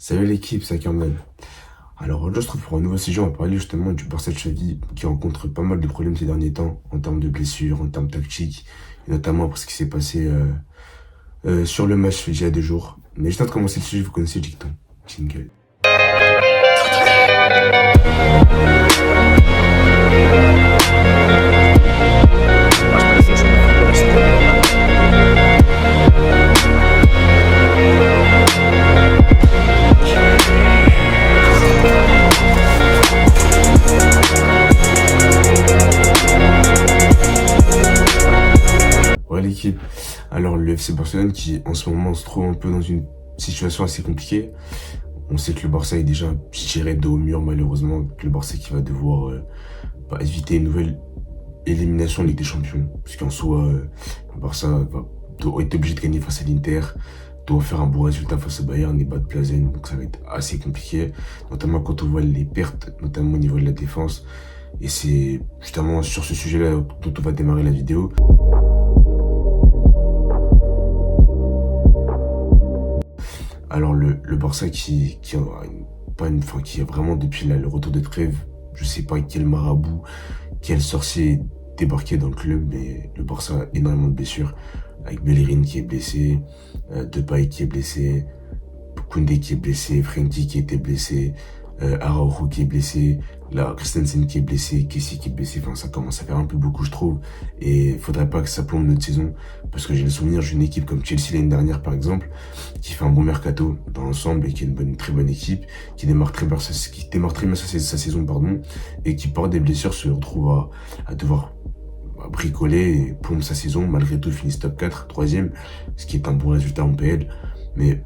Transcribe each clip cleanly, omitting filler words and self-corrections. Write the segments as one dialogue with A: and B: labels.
A: Salut l'équipe, c'est Carmen. Alors aujourd'hui, on se retrouve pour un nouveau sujet. On va parler justement du Barça de Xavi qui rencontre pas mal de problèmes ces derniers temps en termes de blessures, en termes tactiques, et notamment après ce qui s'est passé sur le match il y a 2 jours. Mais juste avant de commencer le sujet, vous connaissez le dicton. Jingle. Ouais l'équipe. Alors le FC Barcelone qui en ce moment se trouve un peu dans une situation assez compliquée. On sait que le Barça est déjà tiré de haut mur malheureusement. Le Barça qui va devoir éviter une nouvelle élimination en Ligue des Champions. Puisqu'en soi, le Barça doit être obligé de gagner face à l'Inter, doit faire un bon résultat face au Bayern et battre Plazen. Donc ça va être assez compliqué, notamment quand on voit les pertes, notamment au niveau de la défense. Et c'est justement sur ce sujet-là dont on va démarrer la vidéo. Alors le Barça qui a vraiment depuis là, le retour de trêve, je sais pas quel marabout, quel sorcier est débarqué dans le club, mais le Barça a énormément de blessures, avec Bellerin qui est blessé, Depay qui est blessé, Koundé qui est blessé, Frenkie qui était blessé, Araujo qui est blessé, là Christensen qui est blessé, Kessie qui est blessé. Enfin, ça commence à faire un peu beaucoup, je trouve. Et faudrait pas que ça plombe notre saison, parce que j'ai le souvenir d'une équipe comme Chelsea l'année dernière, par exemple, qui fait un bon mercato dans l'ensemble et qui est une très bonne équipe, qui démarre très bien sa saison, pardon, et qui par des blessures se retrouve à devoir bricoler et plombe sa saison. Malgré tout, finit top 4, troisième, ce qui est un bon résultat en PL. Mais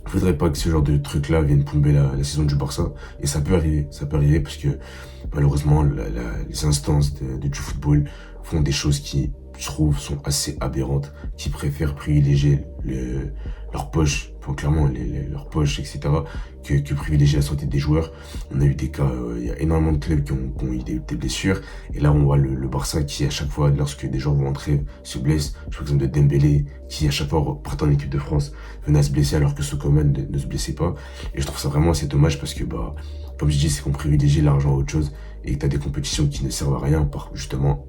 A: faudrait pas que ce genre de truc-là vienne plomber la saison du Barça. Et ça peut arriver parce que malheureusement les instances du football font des choses qui, je trouve, sont assez aberrantes, qui préfèrent privilégier leur poche, enfin, clairement leur poche, etc., que privilégier la santé des joueurs. On a eu des cas, il y a énormément de clubs qui ont eu des blessures, et là on voit le Barça qui à chaque fois, lorsque des joueurs vont entrer, se blessent. Je prends l'exemple de Dembélé, qui à chaque fois partant en équipe de France venait à se blesser alors que Sokoman ne se blessait pas. Et je trouve ça vraiment assez dommage parce que, comme je dis, c'est qu'on privilégie l'argent à autre chose, et que t'as des compétitions qui ne servent à rien par justement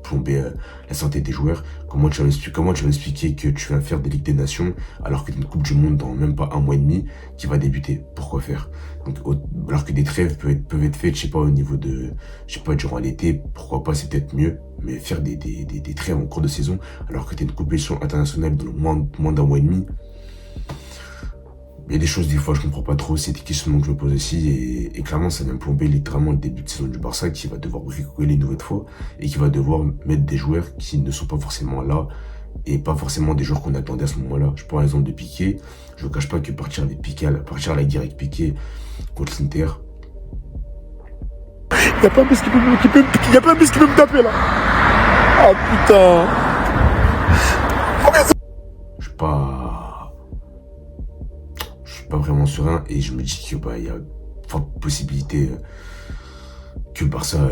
A: plomber la santé des joueurs. Comment tu vas m'expliquer que tu vas faire des Ligues des Nations alors que tu as une Coupe du Monde dans même pas un mois et demi qui va débuter? Pourquoi faire? Donc, alors que des trêves peuvent être faites, je sais pas, au niveau de, je sais pas, durant l'été, pourquoi pas, c'est peut-être mieux, mais faire des trêves en cours de saison alors que tu as une compétition internationale dans moins d'un mois et demi. Il y a des choses, des fois, je comprends pas trop, c'est des questions que je me pose aussi, et clairement, ça vient plomber littéralement le début de saison du Barça, qui va devoir bricoler une nouvelle fois, et qui va devoir mettre des joueurs qui ne sont pas forcément là, et pas forcément des joueurs qu'on attendait à ce moment-là. Je prends l'exemple de Piqué, je ne cache pas que partir à la guerre avec Piqué contre l'Inter.
B: Y a pas un bus y a pas un bus qui peut me taper là. Ah putain.
A: Je suis pas vraiment serein, et je me dis que, il y a forte possibilité que le Barça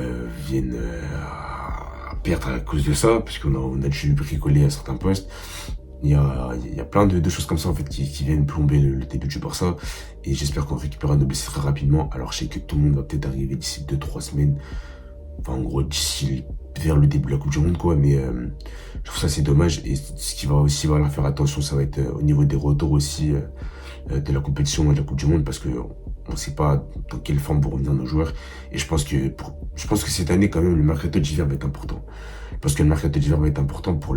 A: vienne à perdre à cause de ça, puisqu'on a dû bricoler à certains postes. Il y a plein de choses comme ça en fait qui viennent plomber le début du Barça, et j'espère qu'on récupérera nos blessés très rapidement. Alors je sais que tout le monde va peut-être arriver d'ici 2-3 semaines, enfin en gros d'ici vers le début de la Coupe du Monde, quoi, mais je trouve ça c'est dommage. Et ce qui va aussi leur faire attention, ça va être au niveau des retours aussi de la compétition et de la Coupe du Monde, parce que on sait pas dans quelle forme vont revenir nos joueurs. Et je pense que cette année quand même le mercato d'hiver va être important. Parce que le mercato d'hiver va être important pour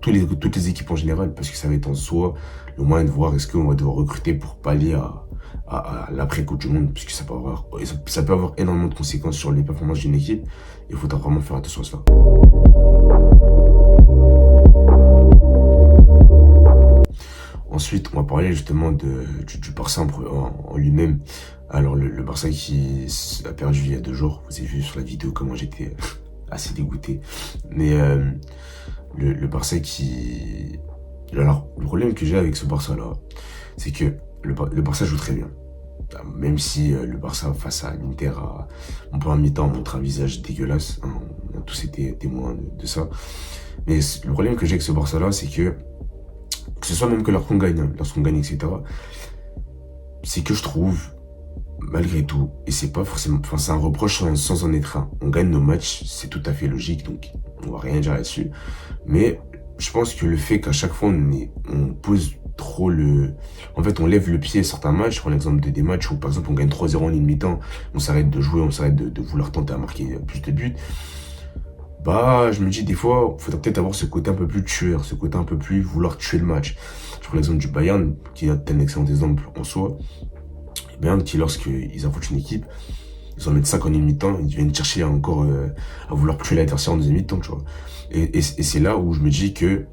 A: toutes les équipes en général, parce que ça va être en soi le moyen de voir est-ce qu'on va devoir recruter pour pallier à l'après Coupe du Monde, puisque ça peut avoir énormément de conséquences sur les performances d'une équipe. Il faudra vraiment faire attention à cela. Ensuite, on va parler justement du Barça en lui-même. Alors, le Barça qui a perdu il y a 2 jours. Vous avez vu sur la vidéo comment j'étais assez dégoûté. Mais le Barça qui... Alors, le problème que j'ai avec ce Barça-là, c'est que le Barça joue très bien. Même si le Barça face à l'Inter en première mi-temps montre un visage dégueulasse, hein, on a tous été témoins de ça. Mais le problème que j'ai avec ce Barça-là, c'est que ce soit même que lorsqu'on gagne, etc., c'est que je trouve, malgré tout, et c'est pas forcément, enfin, c'est un reproche sans en être un. On gagne nos matchs, c'est tout à fait logique, donc on va rien dire là-dessus. Mais je pense que le fait qu'à chaque fois on pose trop en fait, on lève le pied à certains matchs. Je prends l'exemple des matchs où, par exemple, on gagne 3-0 en une mi-temps, on s'arrête de jouer, on s'arrête de vouloir tenter à marquer plus de buts. Bah, je me dis, des fois, il faudrait peut-être avoir ce côté un peu plus tueur, ce côté un peu plus vouloir tuer le match. Je prends l'exemple du Bayern, qui est un excellent exemple en soi. Le Bayern, qui, lorsqu'ils affrontent une équipe, ils en mettent 5 en une mi-temps, ils viennent chercher encore à vouloir tuer l'adversaire en deuxième mi-temps, tu vois. Et c'est là où je me dis que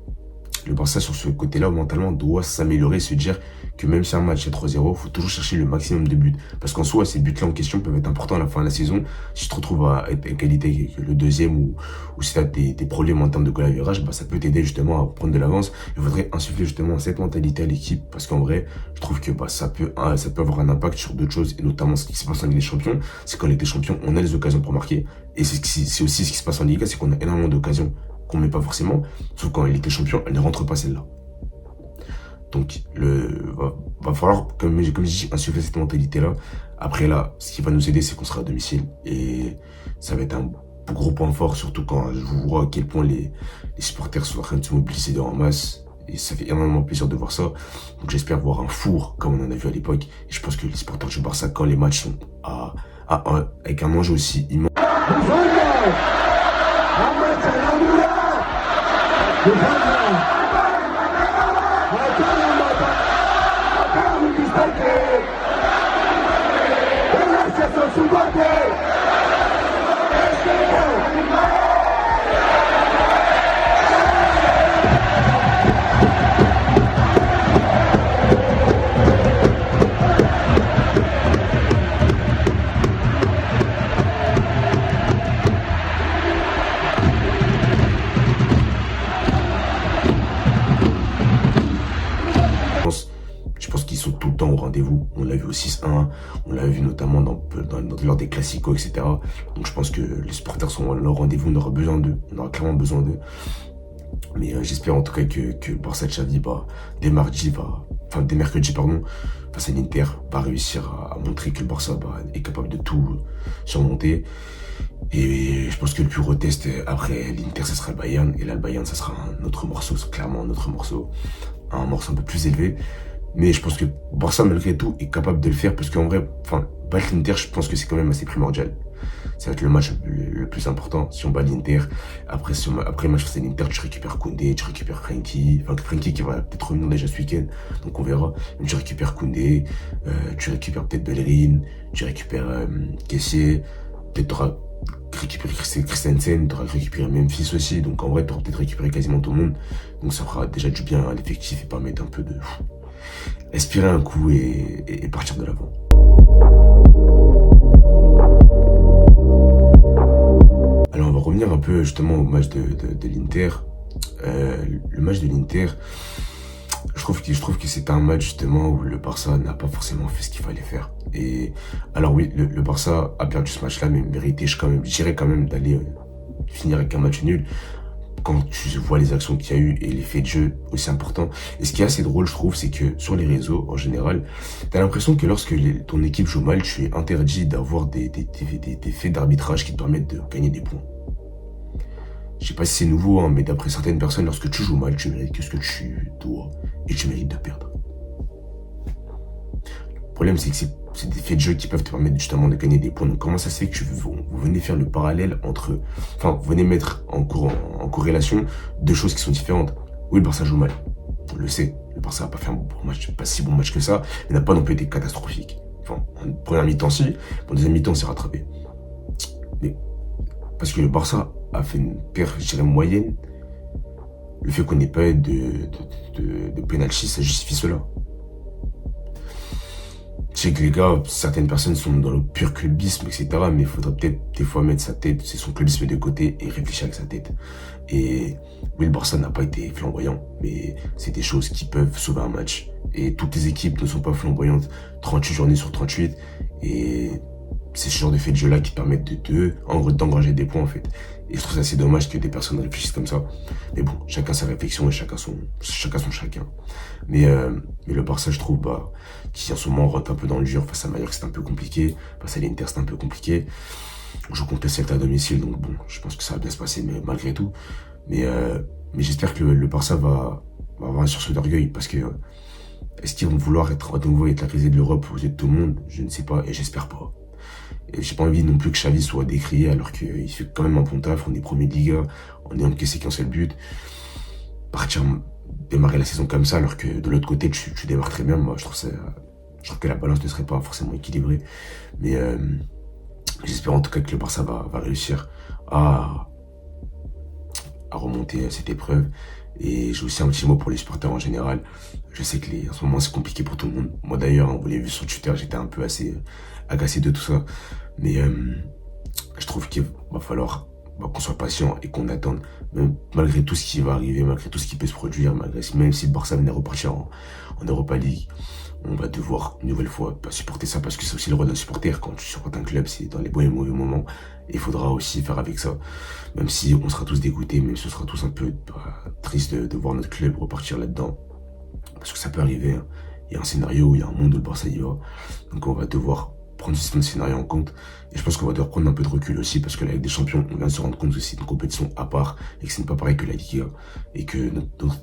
A: le Barça, sur ce côté-là, mentalement, doit s'améliorer, se dire que même si un match est 3-0, il faut toujours chercher le maximum de buts. Parce qu'en soi, ces buts-là en question peuvent être importants à la fin de la saison. Si tu te retrouves à être égalité avec le deuxième ou si tu as des problèmes en termes de goal average, bah, ça peut t'aider justement à prendre de l'avance. Il faudrait insuffler justement cette mentalité à l'équipe parce qu'en vrai, je trouve que bah, ça peut avoir un impact sur d'autres choses et notamment ce qui se passe en Ligue des Champions. C'est qu'en Ligue des Champions, on a les occasions pour marquer. Et c'est aussi ce qui se passe en Liga, c'est qu'on a énormément d'occasions qu'on met pas forcément, sauf quand elle était champion, elle ne rentre pas celle-là. Donc, va falloir, comme je dis, insuffler cette mentalité-là. Après, là, ce qui va nous aider, c'est qu'on sera à domicile. Et ça va être un gros point fort, surtout quand je vois à quel point les supporters sont en train de se mobiliser en masse. Et ça fait énormément plaisir de voir ça. Donc, j'espère voir un four, comme on en a vu à l'époque. Et je pense que les supporters du Barça, quand les matchs sont avec un enjeu aussi immense, je pense qu'ils sont tout le temps au rendez-vous. On l'a vu au 6-1, on l'a vu notamment lors des classicos, etc. Donc je pense que les supporters sont à leur rendez-vous, on aura besoin d'eux, on aura clairement besoin d'eux. Mais j'espère en tout cas que Barça de Xavi, dès mercredi, face à l'Inter, va réussir à montrer que le Barça est capable de tout surmonter. Et je pense que le plus gros test après l'Inter, ça sera le Bayern. Et là, le Bayern, ça sera un autre morceau, c'est clairement un autre morceau. Un morceau un peu plus élevé. Mais je pense que Barça, malgré tout, est capable de le faire. Parce qu'en vrai, battre l'Inter, je pense que c'est quand même assez primordial. Ça va être le match le plus important. Si on bat l'Inter, après le match face à l'Inter, tu récupères Koundé, tu récupères Frenkie. Enfin, Frenkie qui va peut-être revenir déjà ce week-end. Donc on verra. Mais tu récupères Koundé, tu récupères peut-être Bellerin, tu récupères Kessié. Peut-être tu auras récupéré Christensen, tu auras récupéré Memphis aussi. Donc en vrai, tu auras peut-être récupéré quasiment tout le monde. Donc ça fera déjà du bien à l'effectif et permettre un peu de respirer un coup et partir de l'avant. Alors on va revenir un peu justement au match de l'Inter. Le match de l'Inter, je trouve que c'est un match justement où le Barça n'a pas forcément fait ce qu'il fallait faire. Et alors oui, le Barça a perdu ce match-là, mais méritait, je dirais quand même d'aller finir avec un match nul. Quand tu vois les actions qu'il y a eu et les faits de jeu aussi importants. Et ce qui est assez drôle, je trouve, c'est que sur les réseaux, en général, t'as l'impression que lorsque ton équipe joue mal, tu es interdit d'avoir des faits d'arbitrage qui te permettent de gagner des points. Je sais pas si c'est nouveau, hein, mais d'après certaines personnes, lorsque tu joues mal, tu mérites que ce que tu dois et tu mérites de perdre. Le problème, c'est que c'est des faits de jeu qui peuvent te permettre justement de gagner des points. Donc comment ça se fait que vous venez faire le parallèle entre... Enfin, vous venez mettre en corrélation deux choses qui sont différentes. Oui, le Barça joue mal. On le sait. Le Barça n'a pas fait un bon match, pas si bon match que ça. Il n'a pas non plus été catastrophique. Enfin, en première mi-temps, si. En deuxième mi-temps, on s'est rattrapé. Mais parce que le Barça a fait une perte, je dirais, moyenne. Le fait qu'on n'ait pas eu de penalty, ça justifie cela. Je sais que les gars, certaines personnes sont dans le pur clubisme, etc. Mais il faudrait peut-être des fois mettre c'est son clubisme de côté et réfléchir avec sa tête. Et oui, le Barça n'a pas été flamboyant, mais c'est des choses qui peuvent sauver un match. Et toutes les équipes ne sont pas flamboyantes 38 journées sur 38. Et c'est ce genre de fait de jeu-là qui te permettent d'engranger des points, en fait. Et je trouve ça assez dommage que des personnes réfléchissent comme ça. Mais bon, chacun sa réflexion et chacun son chacun. Mais le Barça, je trouve, qui en ce moment rentre un peu dans le dur. Face à Mallorca, c'est un peu compliqué. Face à l'Inter, c'est un peu compliqué. On joue contre le Celta à domicile, donc bon, je pense que ça va bien se passer, mais malgré tout. Mais j'espère que le Barça va avoir un sursaut d'orgueil, parce que est-ce qu'ils vont vouloir être de nouveau être la risée de l'Europe aux yeux de tout le monde? Je ne sais pas, et j'espère pas. Et j'ai pas envie non plus que Xavi soit décrié, alors qu'il fait quand même un bon taf. On est premier de Liga, on est encaissé qu'un seul but. Démarrer la saison comme ça, alors que de l'autre côté, tu démarres très bien. Moi, je trouve que la balance ne serait pas forcément équilibrée. Mais j'espère en tout cas que le Barça va réussir à remonter cette épreuve. Et j'ai aussi un petit mot pour les supporters en général. Je sais que en ce moment c'est compliqué pour tout le monde. Moi d'ailleurs, vous l'avez vu sur Twitter, j'étais un peu assez agacé de tout ça. Mais je trouve qu'il va falloir qu'on soit patient et qu'on attende. Même malgré tout ce qui va arriver, malgré tout ce qui peut se produire, même si le Barça venait repartir en Europa League, on va devoir une nouvelle fois supporter ça, parce que c'est aussi le rôle d'un supporter. Quand tu supportes un club, c'est dans les bons et mauvais moments, et il faudra aussi faire avec ça. Même si on sera tous dégoûtés, même si on sera tous un peu tristes de voir notre club repartir là-dedans, parce que ça peut arriver, hein. Il y a un scénario, il y a un monde où le Barça y va, donc on va devoir prendre ce scénario en compte. Et je pense qu'on va devoir prendre un peu de recul aussi, parce que la Ligue des Champions, on vient de se rendre compte que c'est une compétition à part, et que ce n'est pas pareil que la Liga, et que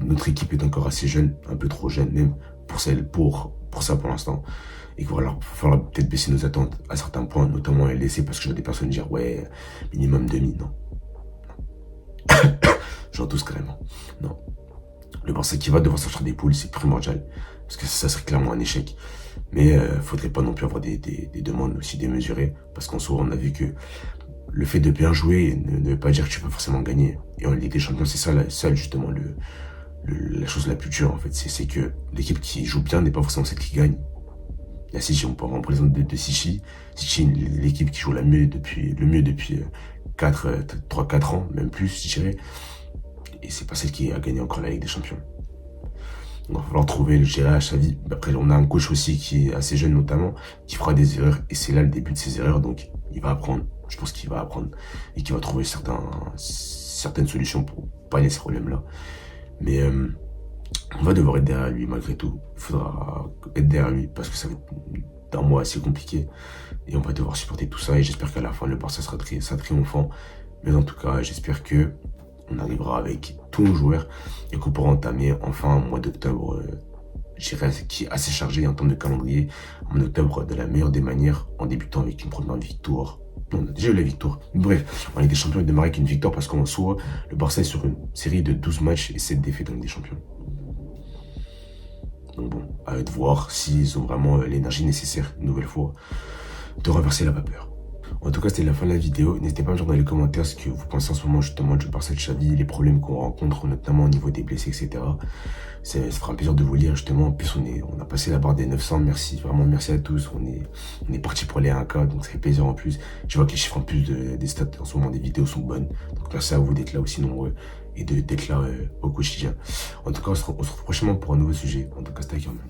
A: notre équipe est encore assez jeune, un peu trop jeune même, pour ça pour l'instant. Et qu'il va falloir peut-être baisser nos attentes à certains points, notamment à LDC, parce que je vois des personnes dire, ouais, minimum demi, non. J'en douce carrément. Non. Le Barça qui va devoir sortir des poules, c'est primordial, parce que ça serait clairement un échec. Mais faudrait pas non plus avoir des demandes aussi démesurées, parce qu'en soi, on a vu que le fait de bien jouer ne veut pas dire que tu peux forcément gagner. Et en Ligue des Champions, c'est ça justement la chose la plus dure, en fait. C'est que l'équipe qui joue bien n'est pas forcément celle qui gagne. Il y a Sichi, on peut en présenter de Sichi. Sichi, l'équipe qui joue le mieux depuis 3-4 ans, même plus, je dirais. Et c'est pas celle qui a gagné encore la Ligue des Champions. Donc, il va falloir trouver le gérer à Xavi. Après, on a un coach aussi qui est assez jeune notamment, qui fera des erreurs. Et c'est là le début de ses erreurs. Donc, il va apprendre. Je pense qu'il va apprendre. Et qu'il va trouver certaines solutions pour pallier ces problèmes-là. Mais on va devoir être derrière lui malgré tout. Il faudra être derrière lui, parce que ça va être un mois assez compliqué. Et on va devoir supporter tout ça. Et j'espère qu'à la fin, le Barça sera triomphant. Mais en tout cas, j'espère que on arrivera avec tous nos joueurs et qu'on pourra entamer enfin un mois d'octobre, je dirais, qui est assez chargé en termes de calendrier. En octobre, de la meilleure des manières, en débutant avec une première victoire. On a déjà eu la victoire. Bref, en Ligue des Champions, il démarre avec une victoire, parce qu'en soi, le Barça est sur une série de 12 matchs et 7 défaites en Ligue des Champions. Donc bon, à eux de voir s'ils ont vraiment l'énergie nécessaire, une nouvelle fois, de renverser la vapeur. En tout cas, c'était la fin de la vidéo. N'hésitez pas à me dire dans les commentaires ce que vous pensez en ce moment justement du Barça de Xavi, les problèmes qu'on rencontre, notamment au niveau des blessés, etc. Ça fera un plaisir de vous lire justement. En plus, on a passé la barre des 900. Merci, vraiment merci à tous. On est parti pour les 1K, donc ça fait plaisir en plus. Je vois que les chiffres en plus des stats en ce moment des vidéos sont bonnes. Donc merci à vous d'être là aussi nombreux et d'être là au quotidien. En tout cas, on se retrouve prochainement pour un nouveau sujet. En tout cas, c'était Akirman.